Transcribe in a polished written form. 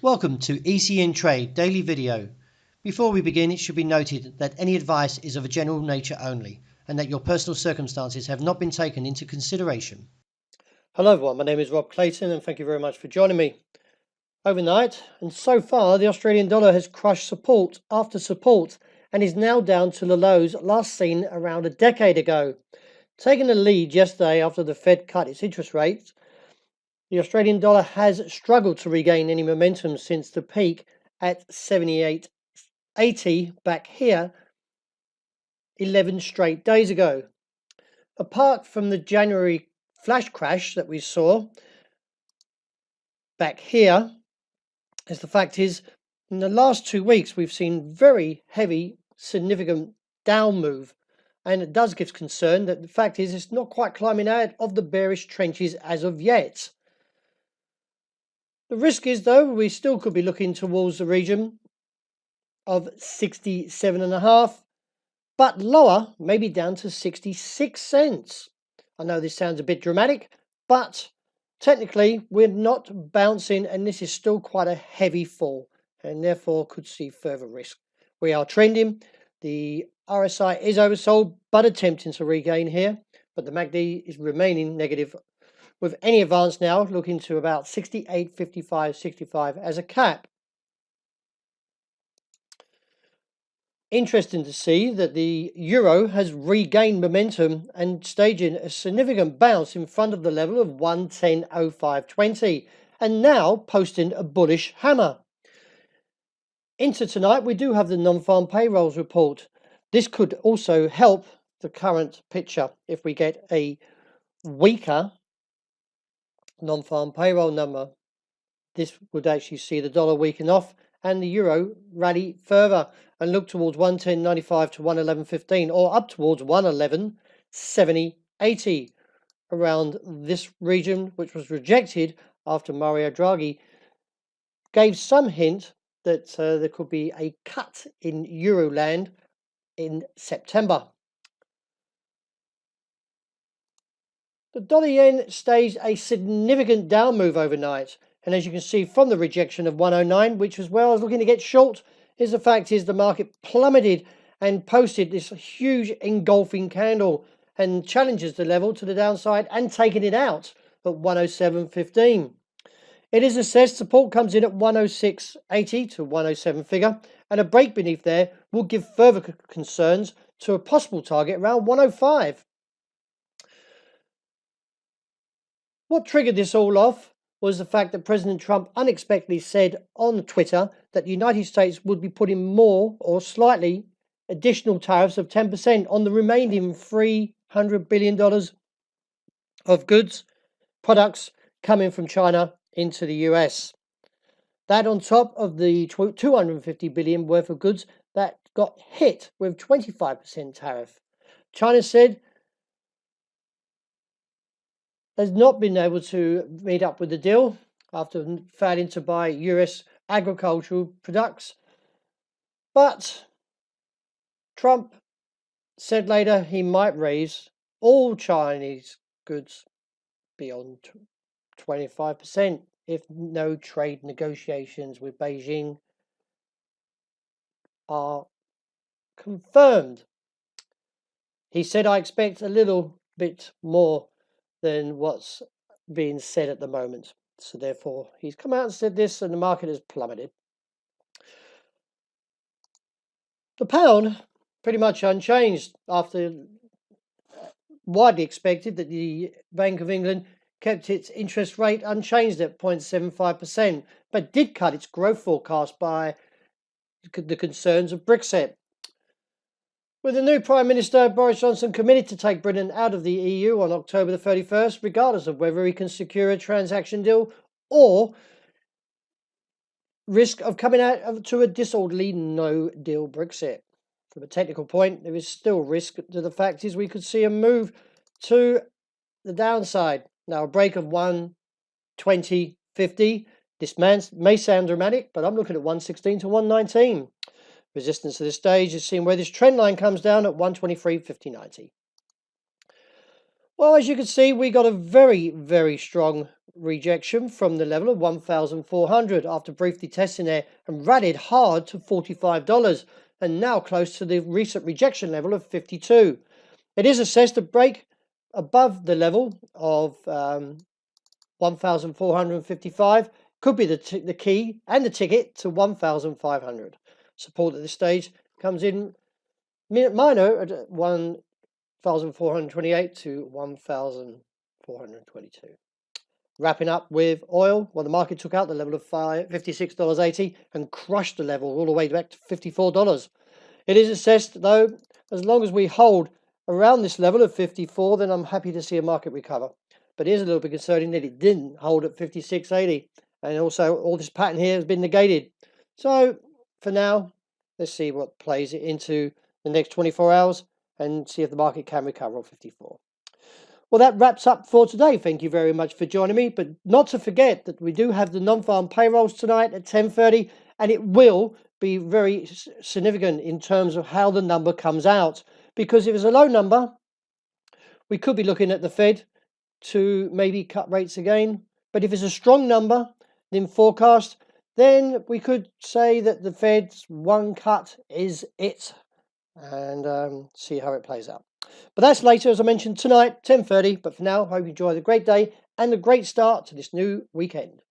Welcome to ECN Trade Daily Video. Before we begin, it should be noted that any advice is of a general nature only and that your personal circumstances have not been taken into consideration. Hello everyone, my name is Rob Clayton and thank you very much for joining me. Overnight, and so far, the Australian dollar has crushed support after support and is now down to the lows last seen around a decade ago. Taking the lead yesterday after the Fed cut its interest rates, the Australian dollar has struggled to regain any momentum since the peak at 78.80 back here 11 straight days ago. Apart from the January flash crash that we saw back here, as the fact is, in the last 2 weeks we've seen very heavy, significant down move, and it does give concern that the fact is it's not quite climbing out of the bearish trenches as of yet. The risk is, though, we still could be looking towards the region of 67.5, but lower, maybe down to 66 cents. I know this sounds a bit dramatic, but technically we're not bouncing and this is still quite a heavy fall and therefore could see further risk. We are trending. The RSI is oversold but attempting to regain here, but the MACD is remaining negative with any advance now looking to about 68.55, 65 as a cap. Interesting to see that the euro has regained momentum and staging a significant bounce in front of the level of 110.0520 and now posting a bullish hammer. Into tonight, we do have the non-farm payrolls report. This could also help the current picture if we get a weaker non-farm payroll number. This would actually see the dollar weaken off and the euro rally further and look towards 110.95 to 111.15 or up towards 111.70.80 around this region, which was rejected after Mario Draghi gave some hint that there could be a cut in Euroland in September. The dollar yen staged a significant down move overnight, and as you can see from the rejection of 109, which as well as looking to get short, is the fact is the market plummeted and posted this huge engulfing candle and challenges the level to the downside and taking it out at 107.15. It is assessed support comes in at 106.80 to 107 figure, and a break beneath there will give further concerns to a possible target around 105. What triggered this all off was the fact that President Trump unexpectedly said on Twitter that the United States would be putting more or slightly additional tariffs of 10% on the remaining $300 billion of goods, products coming from China into the US. That on top of the $250 billion worth of goods that got hit with 25% tariff. China said has not been able to meet up with the deal after failing to buy US agricultural products. But Trump said later he might raise all Chinese goods beyond 25% if no trade negotiations with Beijing are confirmed. He said, I expect a little bit more than what's being said at the moment. So therefore, he's come out and said this and the market has plummeted. The pound pretty much unchanged after widely expected that the Bank of England kept its interest rate unchanged at 0.75%, but did cut its growth forecast by the concerns of Brexit. With the new Prime Minister, Boris Johnson committed to take Britain out of the EU on October the 31st, regardless of whether he can secure a transaction deal or risk of coming out to a disorderly no-deal Brexit. From a technical point, there is still risk to the fact is we could see a move to the downside. Now, a break of 120.50. This may sound dramatic, but I'm looking at 116 to 119. Resistance at this stage is seeing where this trend line comes down at 123.50.90. Well, as you can see, we got a very strong rejection from the level of 1,400 after briefly testing there and rallied hard to $45 and now close to the recent rejection level of 52. It is assessed to break above the level of 1,455. Could be the key and the ticket to 1,500. Support at this stage comes in minor at 1,428 to 1,422. Wrapping up with oil, well, the market took out the level of $56.80 and crushed the level all the way back to $54. It is assessed, though, as long as we hold around this level of 54, then I'm happy to see a market recover. But it is a little bit concerning that it didn't hold at 56.80, and also all this pattern here has been negated. So for now, let's see what plays it into the next 24 hours and see if the market can recover on 54. Well, that wraps up for today. Thank you very much for joining me. But not to forget that we do have the non-farm payrolls tonight at 10:30, and it will be very significant in terms of how the number comes out. Because if it's a low number, we could be looking at the Fed to maybe cut rates again. But if it's a strong number in forecast, then we could say that the Fed's one cut is it, and see how it plays out. But that's later, as I mentioned, tonight, 10:30. But for now, I hope you enjoy the great day and a great start to this new weekend.